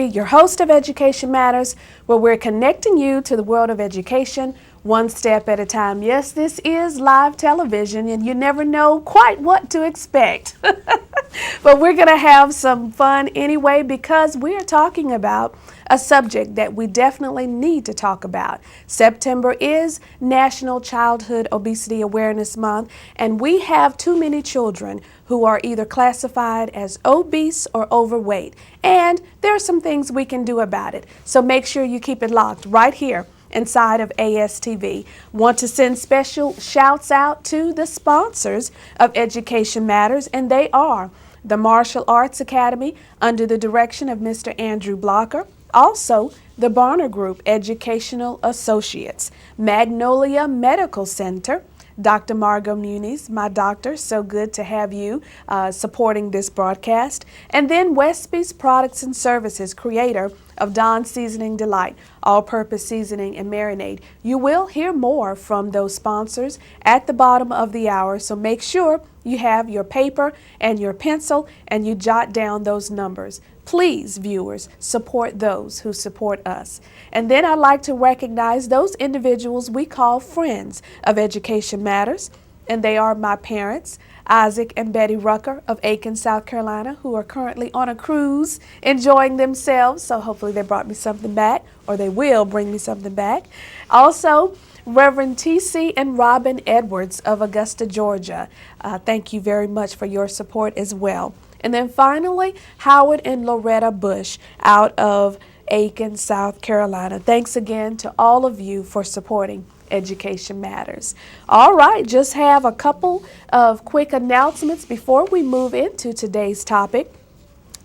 Your host of Education Matters, where we're connecting you to the world of education one step at a time. Yes, this is live television, and you never know quite what to expect. But we're going to have some fun anyway, because we are talking about a subject that we definitely need to talk about. September is National Childhood Obesity Awareness Month, and we have too many children who are either classified as obese or overweight. And there are some things we can do about it. So make sure you keep it locked right here inside of ASTV. Want to send special shouts out to the sponsors of Education Matters, and they are the Martial Arts Academy under the direction of Mr. Andrew Blocker. Also, the Barner Group Educational Associates, Magnolia Medical Center, Dr. Margot Muniz, my doctor, so good to have you supporting this broadcast. And then Westby's Products and Services, creator of Dawn Seasoning Delight, all-purpose seasoning and marinade. You will hear more from those sponsors at the bottom of the hour, so make sure you have your paper and your pencil and you jot down those numbers. Please, viewers, support those who support us. And then I'd like to recognize those individuals we call friends of Education Matters, and they are my parents, Isaac and Betty Rucker of Aiken, South Carolina, who are currently on a cruise enjoying themselves. So hopefully they brought me something back, or they will bring me something back. Also, Reverend T.C. and Robin Edwards of Augusta, Georgia. Thank you very much for your support as well. And then finally, Howard and Loretta Bush out of Aiken, South Carolina. Thanks again to all of you for supporting Education Matters. All right, just have a couple of quick announcements before we move into today's topic.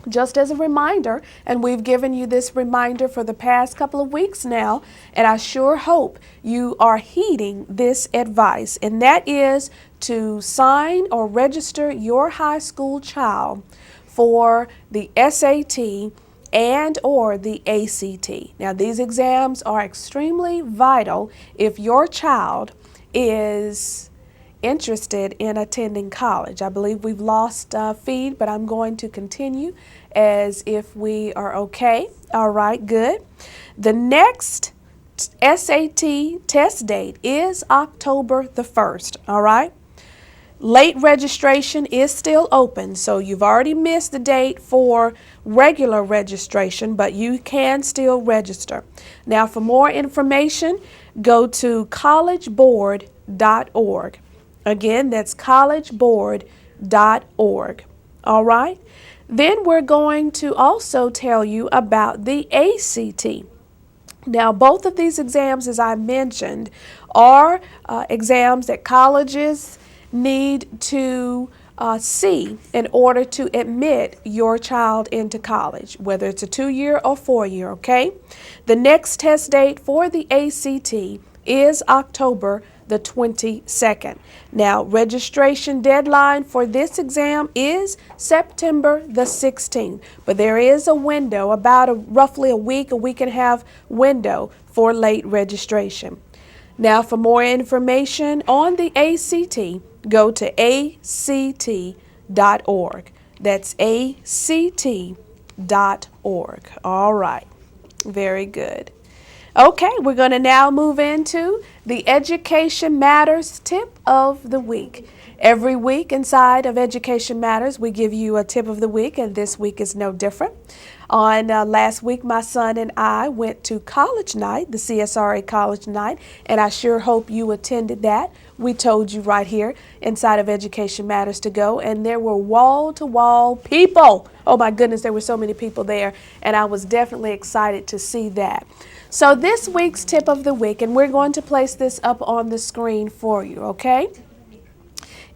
Just as a reminder, and we've given you this reminder for the past couple of weeks now, and I sure hope you are heeding this advice, and that is to sign or register your high school child for the SAT and or the ACT. Now, these exams are extremely vital if your child is interested in attending college. I believe we've lost feed, but I'm going to continue as if we are okay. All right, good. The next SAT test date is October the 1st, all right? Late registration is still open, so you've already missed the date for regular registration, but you can still register. Now, for more information, go to collegeboard.org. Again, that's collegeboard.org. All right? Then we're going to also tell you about the ACT. Now, both of these exams, as I mentioned, are exams that colleges need to see in order to admit your child into college, whether it's a 2-year or 4-year, okay? The next test date for the ACT is October the 22nd. Now, registration deadline for this exam is September the 16th, but there is a window, about roughly a week and a half window for late registration. Now, for more information on the ACT, go to act.org. That's act.org. All right. Very good. Okay, we're going to now move into the Education Matters tip of the week. Every week inside of Education Matters, we give you a tip of the week, and this week is no different. On last week, my son and I went to college night, the CSRA college night, and I sure hope you attended that. We told you right here inside of Education Matters to go, and there were wall-to-wall people. Oh my goodness, there were so many people there, and I was definitely excited to see that. So this week's tip of the week, and we're going to place this up on the screen for you, okay?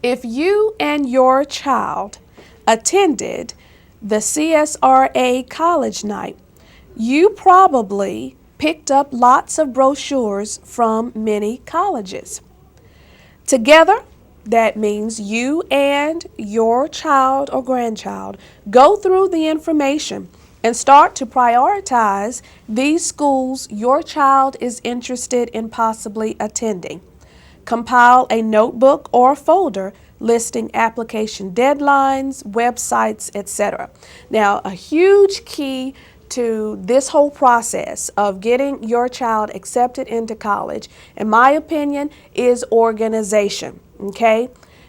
If you and your child attended the CSRA college night, you probably picked up lots of brochures from many colleges. Together, that means you and your child or grandchild go through the information and start to prioritize these schools your child is interested in possibly attending. Compile a notebook or a folder listing application deadlines, websites, etc. Now, a huge key to this whole process of getting your child accepted into college, in my opinion, is organization, okay?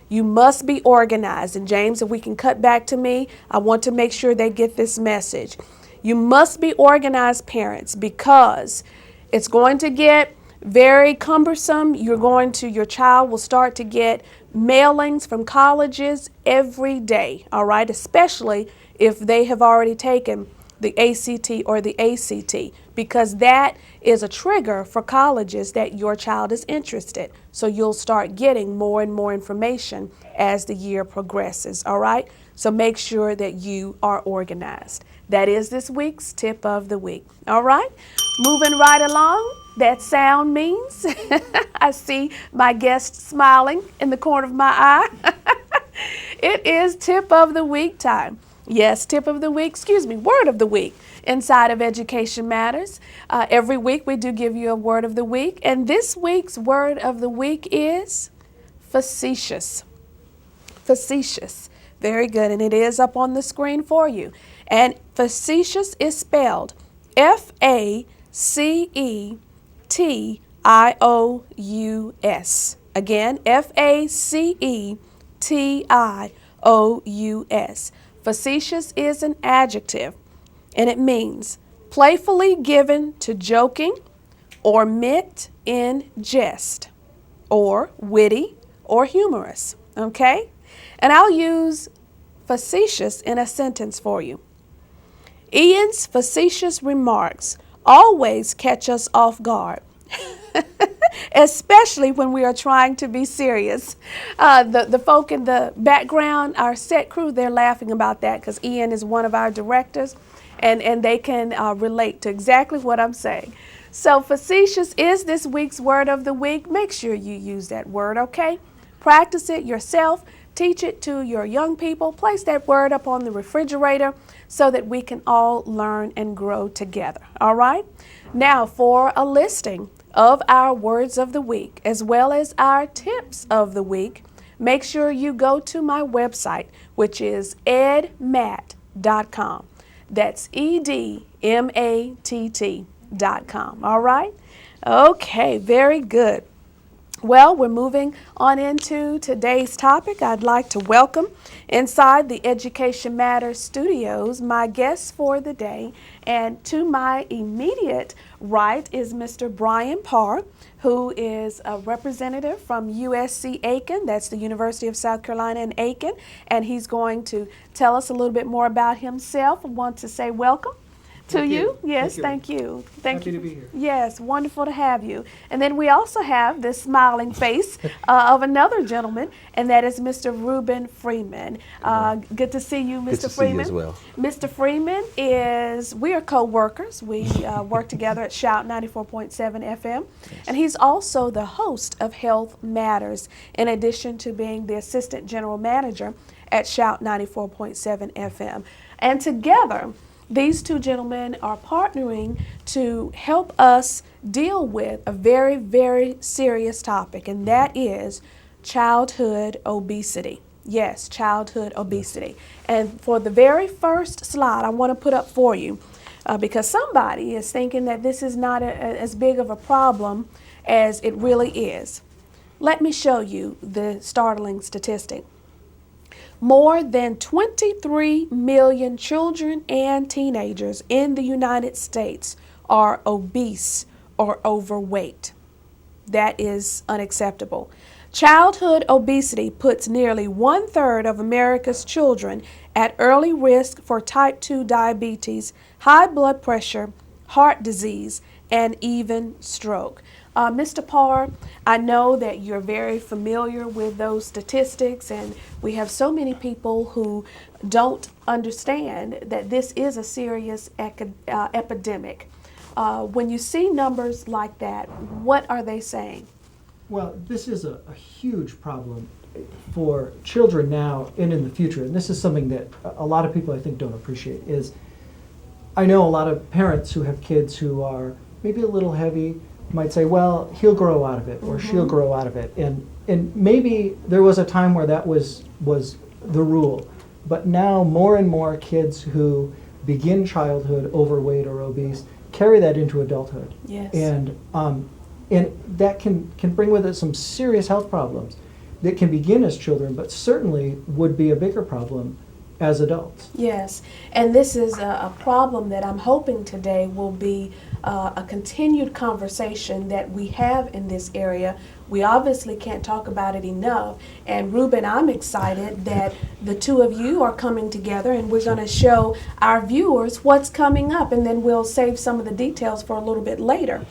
You must be organized. And James, if we can cut back to me, I want to make sure they get this message. You must be organized, parents, because it's going to get very cumbersome. Your child will start to get mailings from colleges every day, all right, especially if they have already taken the ACT or the ACT, because that is a trigger for colleges that your child is interested. So you'll start getting more and more information as the year progresses, all right? So make sure that you are organized. That is this week's tip of the week, all right? Moving right along, that sound means I see my guest smiling in the corner of my eye. It is tip of the week time. Yes, tip of the week, word of the week inside of Education Matters. Every week we do give you a word of the week, and this week's word of the week is facetious. Facetious. Very good, and it is up on the screen for you. And facetious is spelled F-A-C-E-T-I-O-U-S. Again, F-A-C-E-T-I-O-U-S. Facetious is an adjective, and it means playfully given to joking or meant in jest, or witty or humorous, okay? And I'll use facetious in a sentence for you. Ian's facetious remarks always catch us off guard, especially when we are trying to be serious. The folk in the background, our set crew, they're laughing about that because Ian is one of our directors, and they can relate to exactly what I'm saying. So facetious is this week's word of the week. Make sure you use that word, okay? Practice it yourself. Teach it to your young people. Place that word up on the refrigerator so that we can all learn and grow together, all right? Now for a listing of our words of the week as well as our tips of the week, make sure you go to my website, which is edmatt.com. That's EDMATT.com, all right? Okay, very good. Well, we're moving on into today's topic. I'd like to welcome inside the Education Matters studios my guest for the day. And to my immediate right is Mr. Brian Parr, who is a representative from USC Aiken. That's the University of South Carolina in Aiken. And he's going to tell us a little bit more about himself. I want to say welcome to you. Yes, thank you. Happy to be here. Yes, wonderful to have you. And then we also have this smiling face of another gentleman, and that is Mr. Reuben Freeman. Good to see you, Mr. Good to Freeman. see you as well. Mr. Freeman we are co-workers. We work together at Shout 94.7 FM, and he's also the host of Health Matters, in addition to being the assistant general manager at Shout 94.7 FM. And together, these two gentlemen are partnering to help us deal with a very, very serious topic, and that is childhood obesity. Yes, childhood obesity. And for the very first slide I want to put up for you, because somebody is thinking that this is not as big of a problem as it really is. Let me show you the startling statistic. More than 23 million children and teenagers in the United States are obese or overweight. That is unacceptable. Childhood obesity puts nearly 1/3 of America's children at early risk for type 2 diabetes, high blood pressure, heart disease, and even stroke. Mr. Parr, I know that you're very familiar with those statistics, and we have so many people who don't understand that this is a serious epidemic. When you see numbers like that, what are they saying? Well, this is a huge problem for children now and in the future, and this is something that a lot of people I think don't appreciate. I know a lot of parents who have kids who are maybe a little heavy might say, well, he'll grow out of it, or she'll grow out of it. And maybe there was a time where that was the rule. But now more and more kids who begin childhood overweight or obese carry that into adulthood. Yes. And that can bring with it some serious health problems that can begin as children, but certainly would be a bigger problem as adults. Yes, and this is a problem that I'm hoping today will be a continued conversation that we have in this area. We obviously can't talk about it enough, and Ruben, I'm excited that the two of you are coming together and we're going to show our viewers what's coming up, and then we'll save some of the details for a little bit later.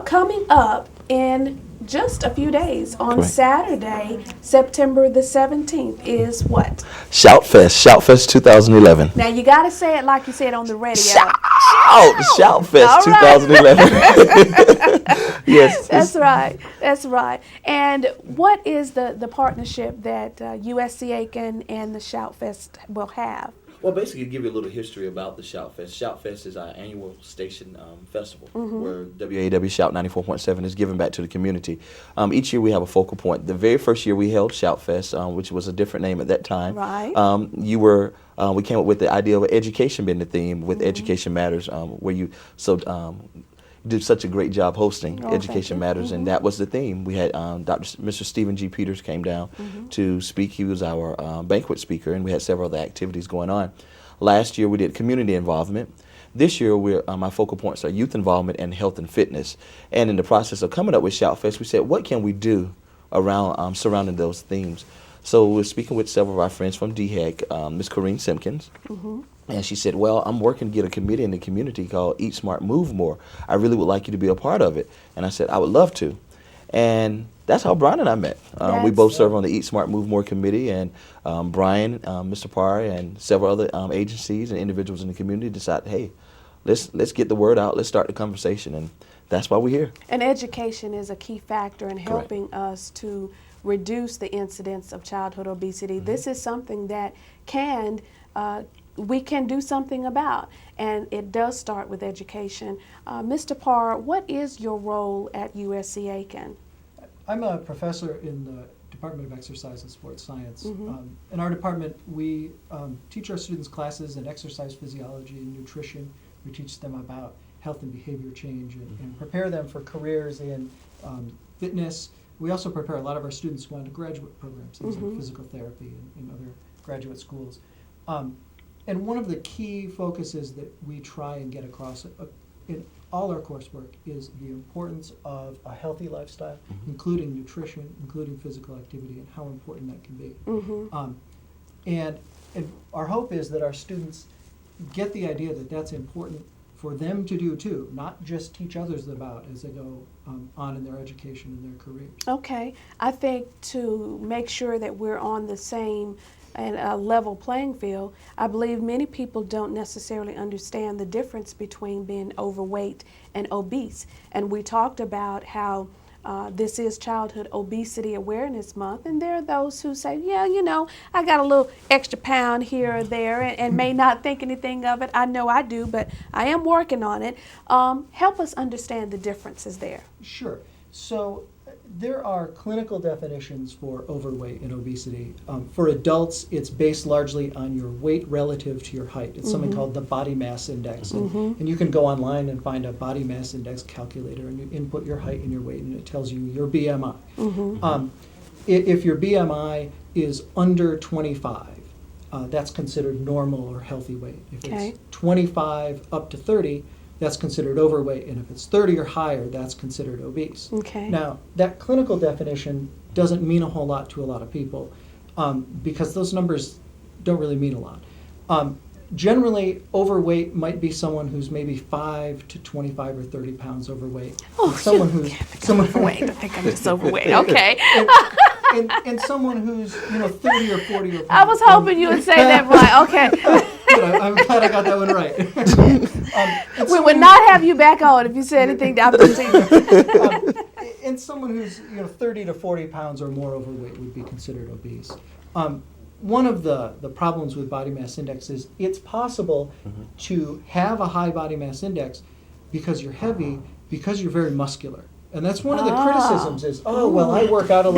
Coming up in just a few days, on Correct. Saturday, September the 17th, is what? Shoutfest 2011. Now you got to say it like you said on the radio. Shoutfest All right. 2011. Yes. That's right. That's right. And what is the partnership that USC Aiken and the Shoutfest will have? Well, basically, to give you a little history about the Shoutfest. Shoutfest is our annual station festival where WAW Shout 94.7 is given back to the community. Each year we have a focal point. The very first year we held Shoutfest, which was a different name at that time. Right. We came up with the idea of education being the theme, with Education Matters, where you did such a great job hosting Education Matters, and that was the theme. We had Mr. Stephen G. Peters came down to speak. He was our banquet speaker, and we had several other activities going on. Last year we did community involvement. This year my focal points are youth involvement and health and fitness. And in the process of coming up with Shoutfest, we said, what can we do around surrounding those themes? So we're speaking with several of our friends from DHEC, Ms. Corrine Simpkins. And she said, well, I'm working to get a committee in the community called Eat Smart, Move More. I really would like you to be a part of it. And I said, I would love to. And that's how Brian and I met. We both serve on the Eat Smart, Move More committee. And Brian, Mr. Parr, and several other agencies and individuals in the community decided, hey, let's get the word out. Let's start the conversation. And that's why we're here. And education is a key factor in helping us to reduce the incidence of childhood obesity. This is something that we can do something about, and it does start with education. Mr. Parr, what is your role at USC Aiken? I'm a professor in the Department of Exercise and Sports Science. In our department, we teach our students classes in exercise physiology and nutrition. We teach them about health and behavior change and prepare them for careers in fitness. We also prepare a lot of our students to go on to graduate programs, things like physical therapy and other graduate schools. And one of the key focuses that we try and get across in all our coursework is the importance of a healthy lifestyle, including nutrition, including physical activity, and how important that can be. And our hope is that our students get the idea that that's important for them to do too, not just teach others about as they go on in their education and their careers. Okay. I think to make sure that we're on the same and a level playing field, I believe many people don't necessarily understand the difference between being overweight and obese. And we talked about how this is Childhood Obesity Awareness Month, and there are those who say, yeah, I got a little extra pound here or there, and may not think anything of it. I know I do, but I am working on it. Help us understand the differences there. Sure. So there are clinical definitions for overweight and obesity. For adults, it's based largely on your weight relative to your height. It's something called the body mass index. And you can go online and find a body mass index calculator, and you input your height and your weight, and it tells you your BMI. If your BMI is under 25, that's considered normal or healthy weight. If it's 25 up to 30, that's considered overweight, and if it's 30 or higher, that's considered obese. Now, that clinical definition doesn't mean a whole lot to a lot of people because those numbers don't really mean a lot. Generally, overweight might be someone who's maybe 5 to 25 or 30 pounds overweight. Oh, someone who's overweight. I think I'm just overweight. Okay. and someone who's 30 or 40 or. I was hoping you would say that right. Okay. I'm glad I got that one right. We would not have you back on if you said anything to opposite. And someone who's 30 to 40 pounds or more overweight would be considered obese. One of the problems with body mass index is it's possible to have a high body mass index because you're heavy, because you're very muscular. And that's one of the criticisms is, oh, well, I work out a lot.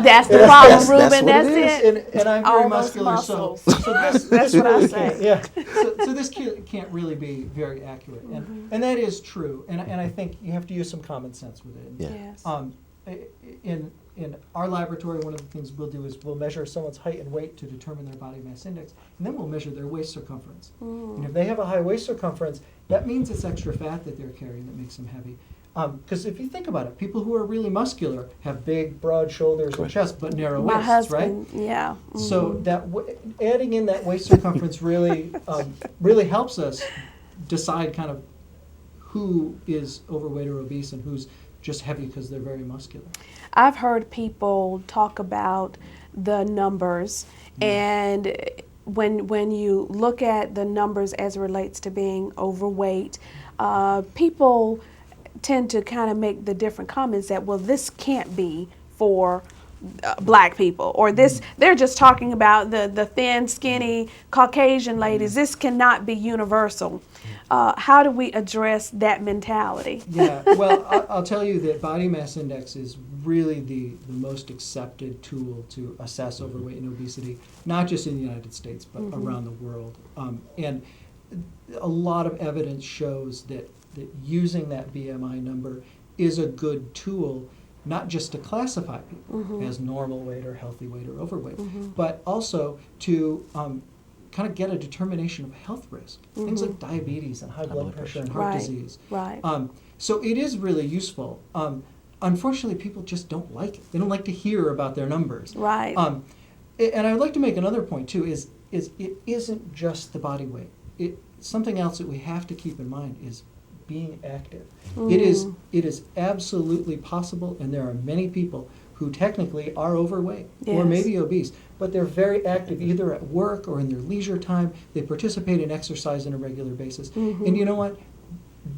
That's the problem, Ruben. That's That's what it. And I'm All very those muscular, so muscles. this That's what I really say. can't, yeah. So this can't really be very accurate, and that is true. And I think you have to use some common sense with it. Yeah. Yes. In our laboratory, one of the things we'll do is we'll measure someone's height and weight to determine their body mass index, and then we'll measure their waist circumference. And if they have a high waist circumference, that means it's extra fat that they're carrying that makes them heavy. Because if you think about it, people who are really muscular have big, broad shoulders and chest, but narrow My waists, husband, right? yeah. So that adding in that waist circumference really really helps us decide kind of who is overweight or obese and who's just heavy because they're very muscular. I've heard people talk about the numbers, and when you look at the numbers as it relates to being overweight, people tend to kind of make the different comments that, well, this can't be for black people, or this, they're just talking about the thin, skinny Caucasian ladies. This cannot be universal. How do we address that mentality? Yeah, well, I'll tell you that body mass index is really the most accepted tool to assess overweight and obesity, not just in the United States, but around the world. And a lot of evidence shows that using that BMI number is a good tool, not just to classify people as normal weight or healthy weight or overweight, but also to kind of get a determination of health risk, things like diabetes and high blood pressure and heart disease. Right. So it is really useful. Unfortunately, people just don't like it. They don't like to hear about their numbers. Right. And I would like to make another point too, is it isn't just the body weight. Something else that we have to keep in mind is being active. It is absolutely possible, and there are many people who technically are overweight or maybe obese, but they're very active either at work or in their leisure time. They participate in exercise on a regular basis. And you know what?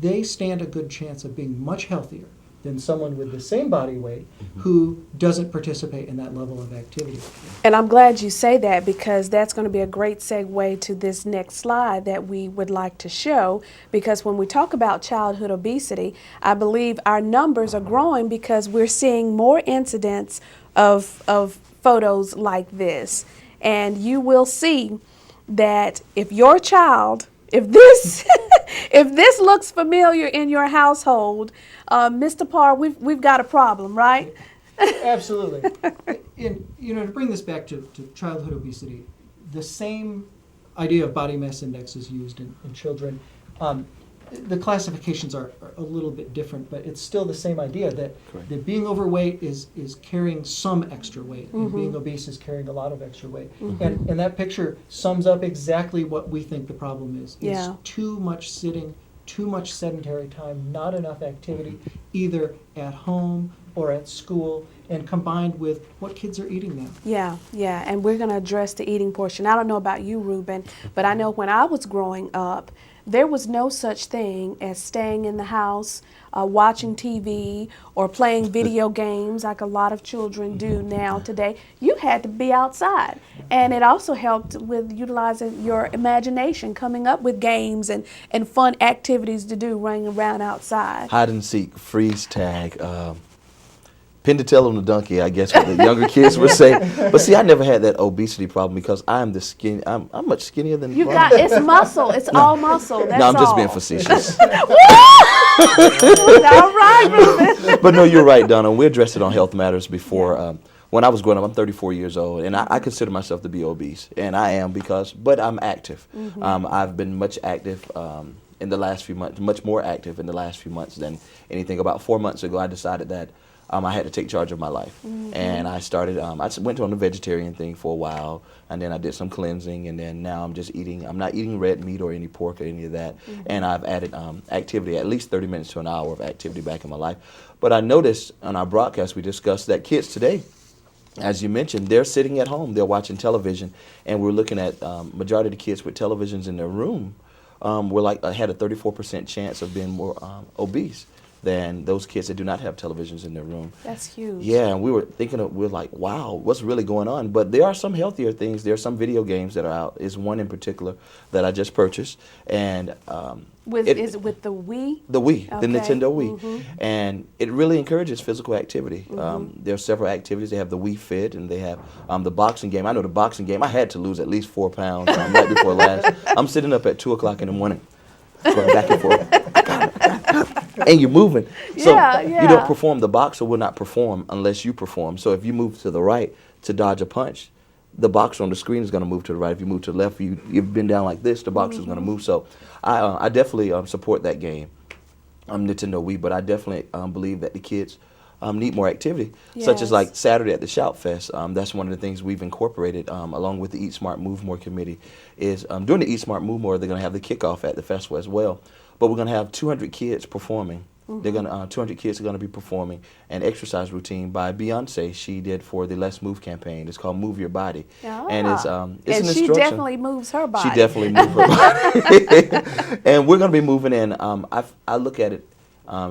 They stand a good chance of being much healthier than someone with the same body weight who doesn't participate in that level of activity. And I'm glad you say that, because that's going to be a great segue to this next slide that we would like to show, because when we talk about childhood obesity, I believe our numbers are growing because we're seeing more incidents of photos like this. And you will see that if your child, if this if this looks familiar in your household, Mr. Parr, we've got a problem, right? Absolutely. And to bring this back to childhood obesity, the same idea of body mass index is used in children. The classifications are a little bit different, but it's still the same idea that being overweight is carrying some extra weight, and being obese is carrying a lot of extra weight. And that picture sums up exactly what we think the problem is. It's too much sitting, too much sedentary time, not enough activity, either at home or at school, and combined with what kids are eating now. Yeah, and we're going to address the eating portion. I don't know about you, Ruben, but I know when I was growing up, there was no such thing as staying in the house, watching TV, or playing video games like a lot of children do now today. You had to be outside. And it also helped with utilizing your imagination, coming up with games and fun activities to do running around outside. Hide and seek, freeze tag, pin to tail on the donkey, I guess what the younger kids would say. But see, I never had that obesity problem because I'm much skinnier than You got, it's muscle. It's all muscle. That's No, I'm just all. being facetious. All right, Ruben. But no, you're right, Donna. We addressed it on Health Matters before. When I was growing up, I'm 34 years old, and I consider myself to be obese, and I am but I'm active. I've been much active in the last few months, much more active in the last few months than anything. About 4 months ago, I decided that I had to take charge of my life, and I started. I went on the vegetarian thing for a while, and then I did some cleansing, and then now I'm just eating. I'm not eating red meat or any pork or any of that, and I've added activity, at least 30 minutes to an hour of activity back in my life. But I noticed on our broadcast we discussed that kids today, as you mentioned, they're sitting at home, they're watching television, and we're looking at majority of the kids with televisions in their room had a 34% chance of being more obese than those kids that do not have televisions in their room. That's huge. Yeah, and we're like, wow, what's really going on? But there are some healthier things. There are some video games that are out. Is one in particular that I just purchased, and Is it with the Wii? the Wii, Okay. the Nintendo Wii, and it really encourages physical activity. There are several activities. They have the Wii Fit, and they have the boxing game. I know the boxing game. I had to lose at least 4 pounds right before last. I'm sitting up at 2:00 in the morning, going back and forth. And you're moving. So Yeah. you don't perform. The boxer will not perform unless you perform. So if you move to the right to dodge a punch, the boxer on the screen is going to move to the right. If you move to the left, you've been down like this, the boxer is going to move. So I definitely support that game, Nintendo Wii, but I definitely believe that the kids need more activity, such as Yes. like Saturday at the Shout Fest. That's one of the things we've incorporated along with the Eat Smart Move More committee is during the Eat Smart Move More, they're going to have the kickoff at the festival as well. But we're going to have 200 kids performing. They're going to 200 kids are going to be performing an exercise routine by Beyonce. She did for the Let's Move campaign. It's called Move Your Body, and it's an and she instruction. definitely moves her body. She definitely moved her body. And we're going to be moving in. I look at it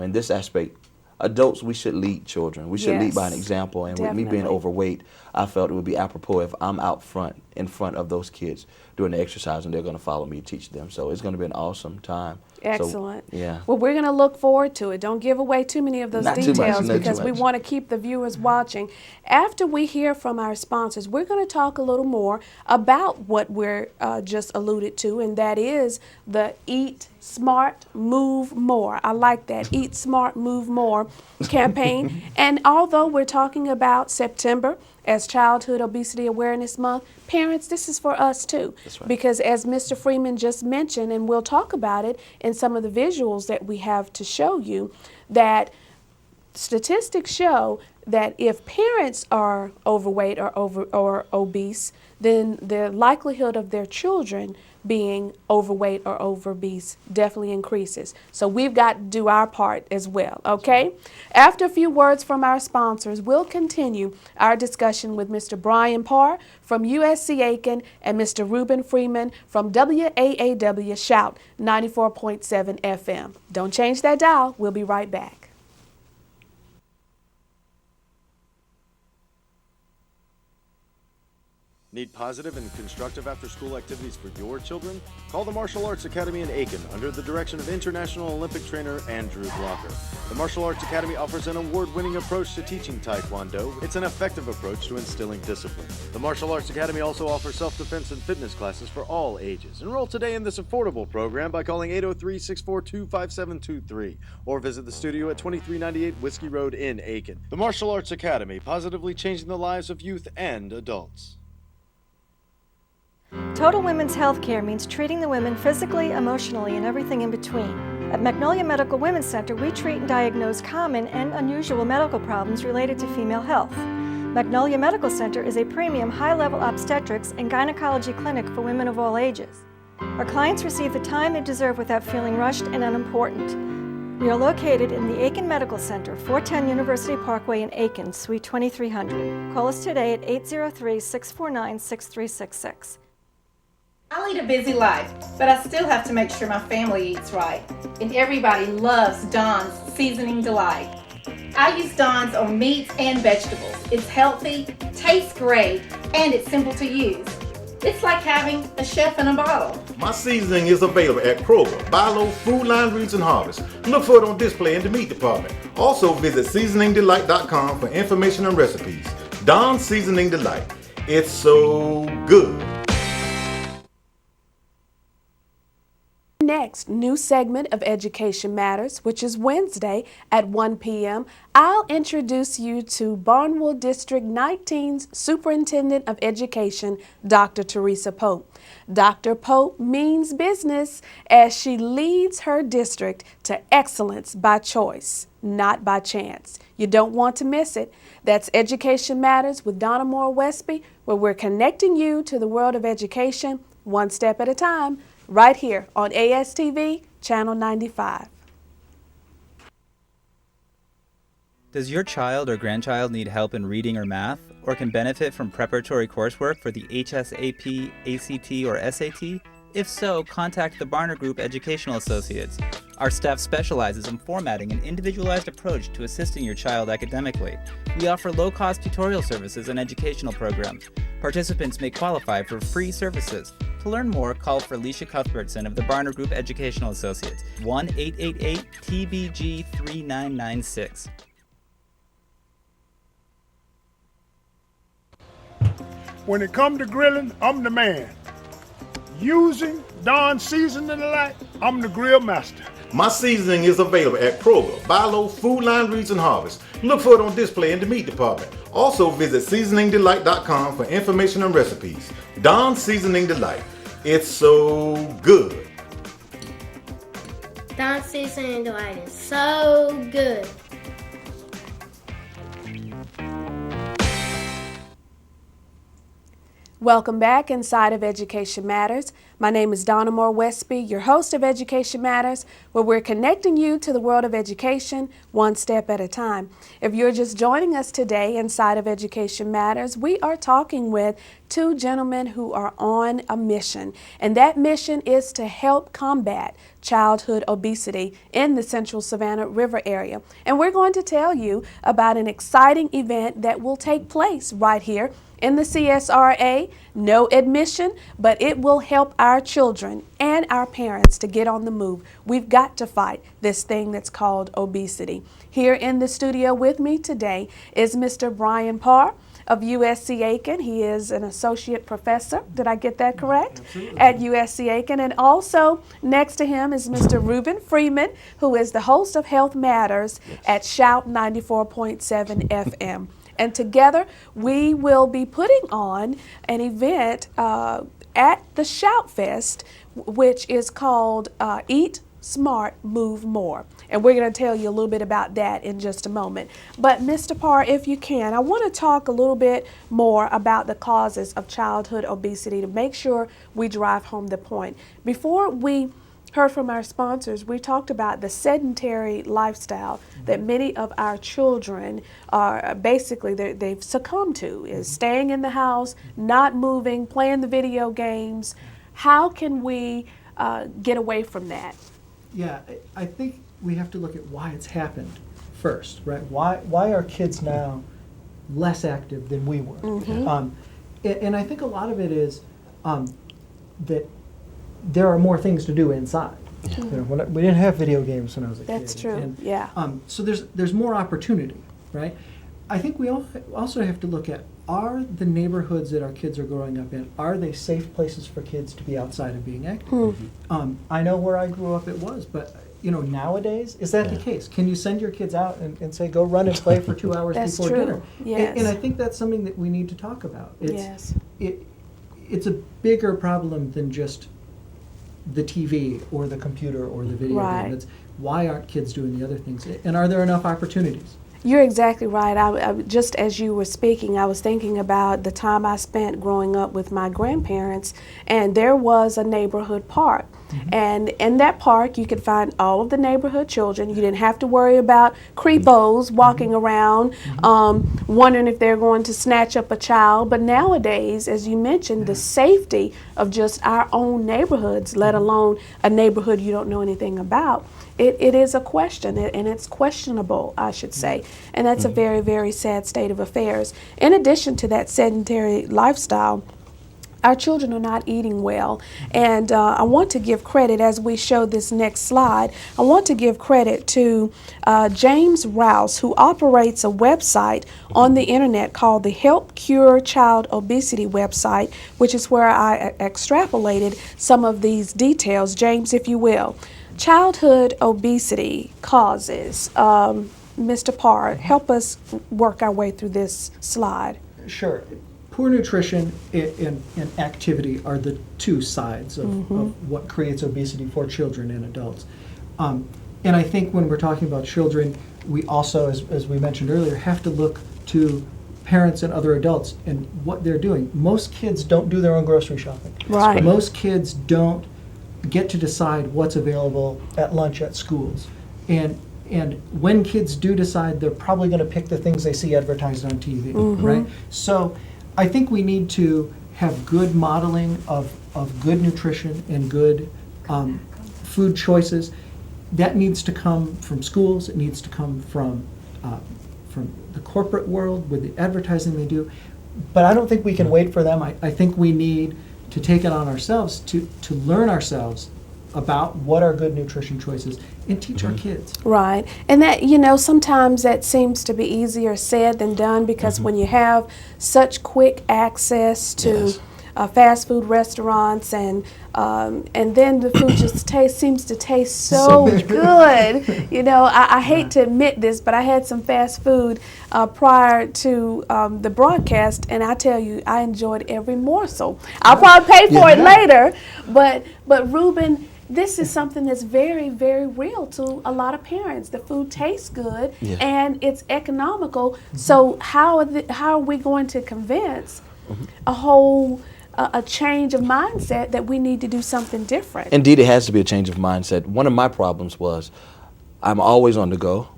in this aspect. Adults, we should lead children. We should lead by an Yes, example. And with me being definitely. overweight, I felt it would be apropos if I'm out front, in front of those kids doing the exercise, and they're going to follow me, teach them. So it's going to be an awesome time. Excellent. So, yeah. Well, we're going to look forward to it. Don't give away too many of those Not too much, details not too because we much. want to keep the viewers watching. After we hear from our sponsors, we're going to talk a little more about what we're just alluded to, and that is the Eat Smart, Move More. I like that. Eat Smart, Move More campaign. And although we're talking about September as Childhood Obesity Awareness Month, parents, this is for us too. That's right. Because as Mr. Freeman just mentioned, and we'll talk about it in some of the visuals that we have to show you, that statistics show that if parents are overweight or obese, then the likelihood of their children being overweight or obese definitely increases. So we've got to do our part as well, okay? After a few words from our sponsors, we'll continue our discussion with Mr. Brian Parr from USC Aiken and Mr. Reuben Freeman from WAAW Shout 94.7 FM. Don't change that dial. We'll be right back. Need positive and constructive after-school activities for your children? Call the Martial Arts Academy in Aiken under the direction of International Olympic trainer Andrew Blocker. The Martial Arts Academy offers an award-winning approach to teaching Taekwondo. It's an effective approach to instilling discipline. The Martial Arts Academy also offers self-defense and fitness classes for all ages. Enroll today in this affordable program by calling 803-642-5723 or visit the studio at 2398 Whiskey Road in Aiken. The Martial Arts Academy, positively changing the lives of youth and adults. Total Women's Healthcare means treating the women physically, emotionally, and everything in between. At Magnolia Medical Women's Center, we treat and diagnose common and unusual medical problems related to female health. Magnolia Medical Center is a premium high-level obstetrics and gynecology clinic for women of all ages. Our clients receive the time they deserve without feeling rushed and unimportant. We are located in the Aiken Medical Center, 410 University Parkway in Aiken, Suite 2300. Call us today at 803-649-6366. I lead a busy life, but I still have to make sure my family eats right. And everybody loves Dawn's Seasoning Delight. I use Dawn's on meats and vegetables. It's healthy, tastes great, and it's simple to use. It's like having a chef in a bottle. My seasoning is available at Kroger, Bilo, Food Line, Roots, and Harvest. Look for it on display in the meat department. Also visit seasoningdelight.com for information and recipes. Dawn's Seasoning Delight. It's so good. Next, new segment of Education Matters, which is Wednesday at 1 p.m. I'll introduce you to Barnwell District 19's Superintendent of Education, Dr. Teresa Pope. Dr. Pope means business as she leads her district to excellence by choice, not by chance. You don't want to miss it. That's Education Matters with Donna Moore Westby, where we're connecting you to the world of education one step at a time, right here on ASTV Channel 95. Does your child or grandchild need help in reading or math, or can benefit from preparatory coursework for the HSAP, ACT, or SAT? If so, contact the Barner Group Educational Associates. Our staff specializes in formatting an individualized approach to assisting your child academically. We offer low-cost tutorial services and educational programs. Participants may qualify for free services. To learn more, call for Alicia Cuthbertson of the Barner Group Educational Associates, 1-888-TBG-3996. When it comes to grilling, I'm the man. Using Dawn Seasoning Delight, I'm the grill master. My seasoning is available at Kroger, Buy Low, Food Line, Reeds, and Harvest. Look for it on display in the meat department. Also visit seasoningdelight.com for information and recipes. Dawn Seasoning Delight. It's so good. Dawn Seasoning Delight is so good. Welcome back inside of Education Matters. My name is Donna Moore Westby, your host of Education Matters, where we're connecting you to the world of education one step at a time. If you're just joining us today inside of Education Matters, we are talking with two gentlemen who are on a mission, and that mission is to help combat childhood obesity in the Central Savannah River area. And we're going to tell you about an exciting event that will take place right here in the CSRA. No admission, but it will help our children and our parents to get on the move. We've got to fight this thing that's called obesity. Here in the studio with me today is Mr. Brian Parr of USC Aiken. He is an associate professor, did I get that correct? Absolutely. At USC Aiken. And also next to him is Mr. Reuben Freeman, who is the host of Health Matters at Shout 94.7 FM. And together we will be putting on an event at the Shout Fest, which is called Eat Smart, Move More. And we're going to tell you a little bit about that in just a moment. But Mr. Parr, if you can, I want to talk a little bit more about the causes of childhood obesity to make sure we drive home the point. Before we heard from our sponsors, we talked about the sedentary lifestyle that many of our children are basically they've succumbed to, is staying in the house, not moving, playing the video games. How can we get away from that? Yeah, I think we have to look at why it's happened first, right? Why are kids now less active than we were? Mm-hmm. And I think a lot of it is that there are more things to do inside. Yeah. You know, we didn't have video games when I was a kid. That's true. And, yeah. So there's more opportunity, right? I think we also have to look at, are the neighborhoods that our kids are growing up in, are they safe places for kids to be outside and being active? Mm-hmm. I know where I grew up it was, but you know, nowadays, is that the case? Can you send your kids out and say, go run and play for 2 hours before true. dinner? Yes. And I think that's something that we need to talk about. Yes. It's a bigger problem than just the TV or the computer or the video game. It's why aren't kids doing the other things? And are there enough opportunities? You're exactly right. I just as you were speaking, I was thinking about the time I spent growing up with my grandparents, and there was a neighborhood park. Mm-hmm. And in that park, you could find all of the neighborhood children. You didn't have to worry about creepos walking around, wondering if they're going to snatch up a child. But nowadays, as you mentioned, the safety of just our own neighborhoods, let alone a neighborhood you don't know anything about, it is a question, and it's questionable, I should say. And that's a very, very sad state of affairs. In addition to that sedentary lifestyle, our children are not eating well. And I want to give credit, as we show this next slide, I want to give credit to James Rouse, who operates a website on the internet called the Help Cure Child Obesity website, which is where I extrapolated some of these details. James, if you will. Childhood obesity causes. Mr. Parr, help us work our way through this slide. Sure. Poor nutrition and activity are the two sides of what creates obesity for children and adults. And I think when we're talking about children, we also, as we mentioned earlier, have to look to parents and other adults and what they're doing. Most kids don't do their own grocery shopping. Right. Most kids don't get to decide what's available at lunch at schools. And when kids do decide, they're probably going to pick the things they see advertised on TV, right? So I think we need to have good modeling of good nutrition and good food choices. that needs to come from schools. It needs to come from the corporate world with the advertising they do. But I don't think we can wait for them. I think we need to take it on ourselves to learn ourselves about what are good nutrition choices and teach our kids. Right. And that, you know, sometimes that seems to be easier said than done, because when you have such quick access to fast food restaurants and then the food just seems to taste so good. You know, I hate to admit this, but I had some fast food prior to the broadcast, and I tell you, I enjoyed every morsel. I'll probably pay for it later, but Ruben, this is something that's very, very real to a lot of parents. The food tastes good and it's economical. So how are we going to convince a change of mindset that we need to do something different? Indeed, it has to be a change of mindset. One of my problems was I'm always on the go,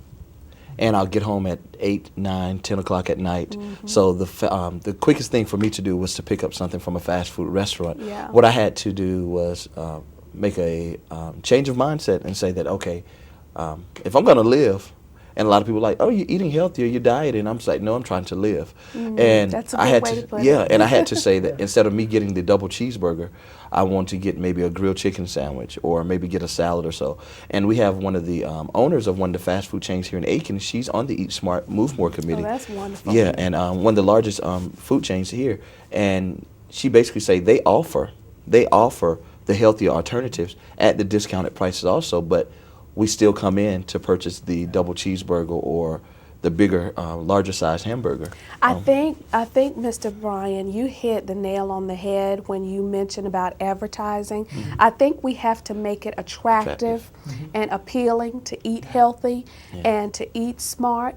and I'll get home at 8, 9, 10 o'clock at night. So the quickest thing for me to do was to pick up something from a fast food restaurant. What I had to do was make a change of mindset and say that, okay, if I'm going to live, and a lot of people are like, oh, you're eating healthy or you're dieting. I'm just like, no, I'm trying to live. And that's a I good had way to, to put it. and I had to say that instead of me getting the double cheeseburger, I want to get maybe a grilled chicken sandwich or maybe get a salad or so. And we have one of the owners of one of the fast food chains here in Aiken. She's on the Eat Smart, Move More committee. Oh, that's wonderful. Yeah, and one of the largest food chains here. And she basically say they offer the healthier alternatives at the discounted prices also, but we still come in to purchase the double cheeseburger or the bigger, larger size hamburger. I think, Mr. Bryan, you hit the nail on the head when you mentioned about advertising. I think we have to make it attractive and appealing to eat healthy and to eat smart,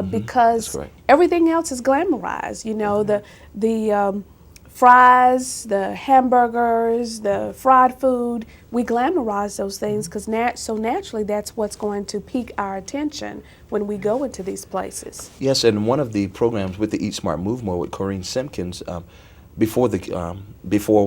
because everything else is glamorized. You know, the fries, the hamburgers, the fried food, we glamorize those things because so naturally that's what's going to pique our attention when we go into these places. Yes, and one of the programs with the Eat Smart, Move More with Corrine Simpkins, before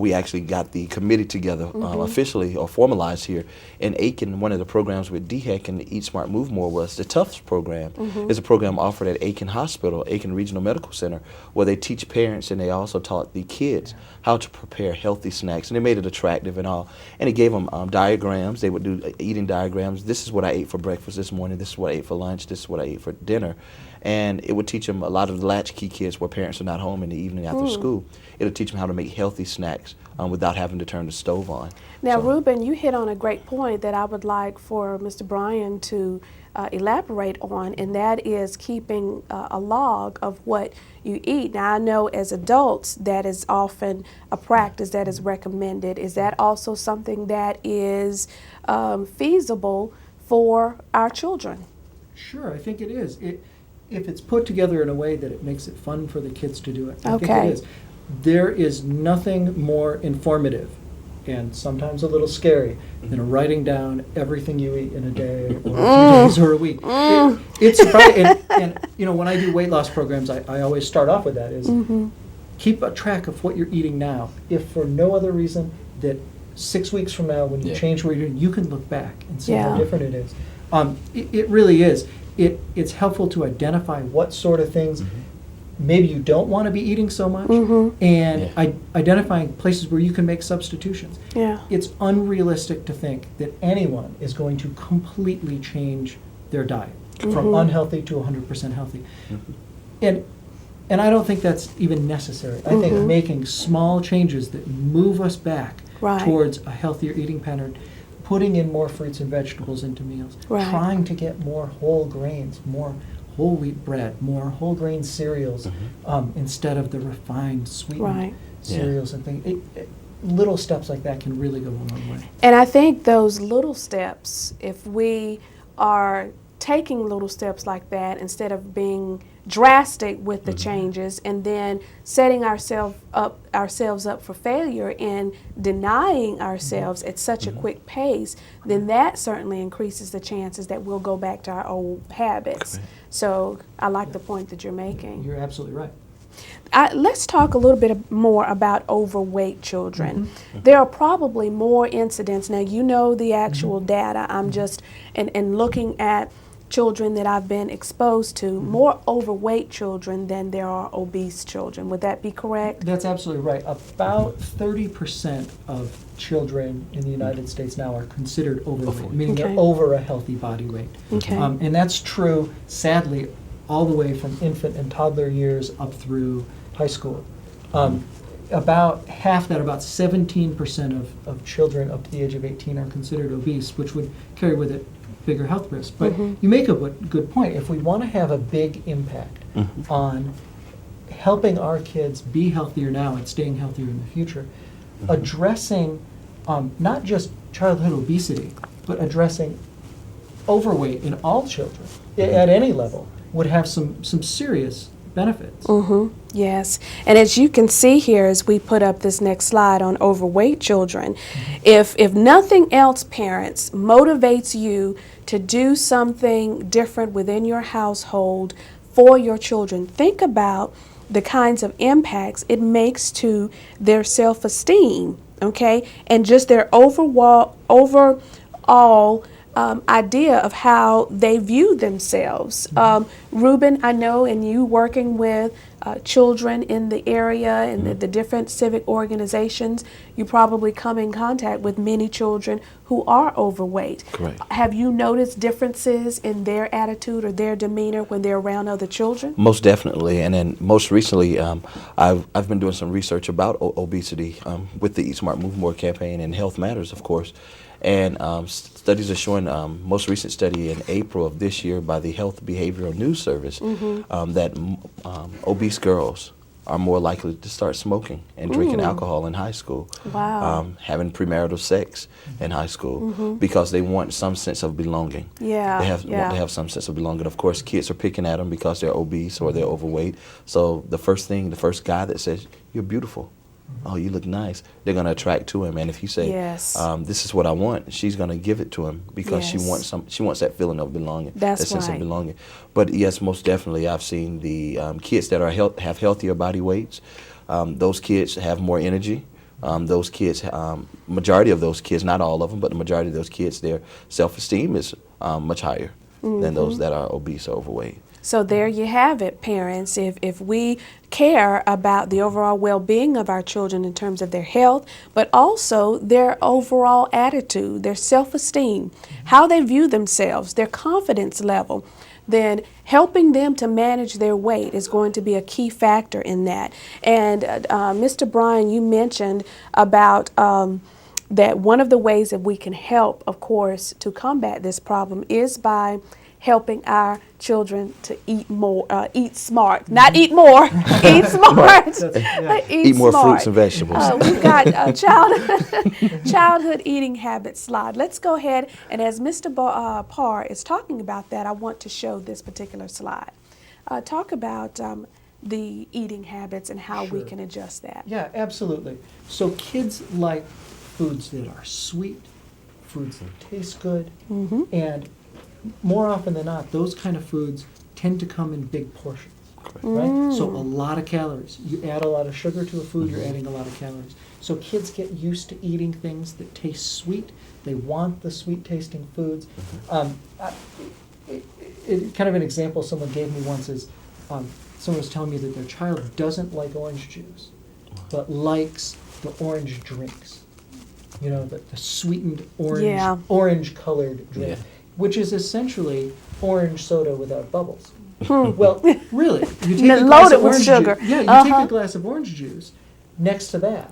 we actually got the committee together officially or formalized here in Aiken, one of the programs with DHEC and the Eat Smart Move More was the Tufts program. It's a program offered at Aiken Hospital, Aiken Regional Medical Center, where they teach parents and they also taught the kids how to prepare healthy snacks, and they made it attractive and all. And it gave them diagrams. They would do eating diagrams. This is what I ate for breakfast this morning. This is what I ate for lunch. This is what I ate for dinner. And it would teach them, a lot of the latchkey kids where parents are not home in the evening after school, it'll teach them how to make healthy snacks without having to turn the stove on. Now, Ruben, you hit on a great point that I would like for Mr. Bryan to elaborate on, and that is keeping a log of what you eat. Now, I know as adults that is often a practice that is recommended. Is that also something that is feasible for our children? Sure, I think it is. If it's put together in a way that it makes it fun for the kids to do it, I think it is. There is nothing more informative and sometimes a little scary than writing down everything you eat in a day or a few days or a week. It's surprising. And you know, when I do weight loss programs, I always start off with that is keep a track of what you're eating now. If for no other reason that 6 weeks from now when you change what you're doing, you can look back and see how different it is. It really is. It's helpful to identify what sort of things maybe you don't want to be eating so much, and identifying places where you can make substitutions. It's unrealistic to think that anyone is going to completely change their diet from unhealthy to 100% healthy. And I don't think that's even necessary. I think making small changes that move us back towards a healthier eating pattern, putting in more fruits and vegetables into meals, trying to get more whole grains, more whole wheat bread, more whole grain cereals, instead of the refined, sweetened cereals and things. Little steps like that can really go a long way. And I think those little steps, if we are taking little steps like that instead of being drastic with the changes and then setting ourselves up for failure and denying ourselves at such a quick pace, then that certainly increases the chances that we'll go back to our old habits. So I like the point that you're making. You're absolutely right. Let's talk a little bit more about overweight children. There are probably more incidents. Now, you know the actual data. I'm just, and looking at children that I've been exposed to, more overweight children than there are obese children. Would that be correct? That's absolutely right. About 30% of children in the United States now are considered overweight, meaning they're over a healthy body weight. Okay. And that's true, sadly, all the way from infant and toddler years up through high school. About half that, about 17% of children up to the age of 18 are considered obese, which would carry with it bigger health risks. But you make a good point. If we want to have a big impact on helping our kids be healthier now and staying healthier in the future, addressing not just childhood obesity, but addressing overweight in all children at any level would have some serious benefits. Yes, and as you can see here, as we put up this next slide on overweight children, if nothing else, parents, motivates you to do something different within your household for your children, think about the kinds of impacts it makes to their self-esteem, okay, and just their overall idea of how they view themselves. Ruben, I know, and you working with children in the area and the different civic organizations, you probably come in contact with many children who are overweight. Correct. Have you noticed differences in their attitude or their demeanor when they're around other children? Most definitely, and then most recently, I've been doing some research about obesity with the Eat Smart, Move More campaign and Health Matters, of course. And studies are showing, most recent study in April of this year by the Health Behavioral News Service, that obese girls are more likely to start smoking and drinking alcohol in high school, having premarital sex in high school, because they want some sense of belonging. They want to have some sense of belonging. Of course, kids are picking at them because they're obese or they're overweight. So the first guy that says, "You're beautiful," "Oh, you look nice," they're going to attract to him. And if he say, "This is what I want," she's going to give it to him because she wants that feeling of belonging, that sense of belonging. But yes, most definitely, I've seen the kids that have healthier body weights. Those kids have more energy. Those kids, majority of those kids, not all of them, but the majority of those kids, their self-esteem is much higher than those that are obese or overweight. So there you have it, parents. If we care about the overall well-being of our children in terms of their health, but also their overall attitude, their self-esteem, how they view themselves, their confidence level, then helping them to manage their weight is going to be a key factor in that. And Mr. Bryan, you mentioned about that one of the ways that we can help, of course, to combat this problem is by helping our children to eat more, eat smart, not eat more, eat smart. Eat more fruits and vegetables. We've got a childhood eating habits slide. Let's go ahead, and as Mr. Parr is talking about that, I want to show this particular slide. Talk about the eating habits and how we can adjust that. Yeah, absolutely. So kids like foods that are sweet, foods that taste good, and more often than not, those kind of foods tend to come in big portions, right? So a lot of calories. You add a lot of sugar to a food, you're adding a lot of calories. So kids get used to eating things that taste sweet. They want the sweet-tasting foods. Kind of an example someone gave me once is someone was telling me that their child doesn't like orange juice, but likes the orange drinks. You know, the sweetened orange-colored drink. Which is essentially orange soda without bubbles. Well, really, you take a glass of orange sugar. Juice. Yeah, you take a glass of orange juice next to that,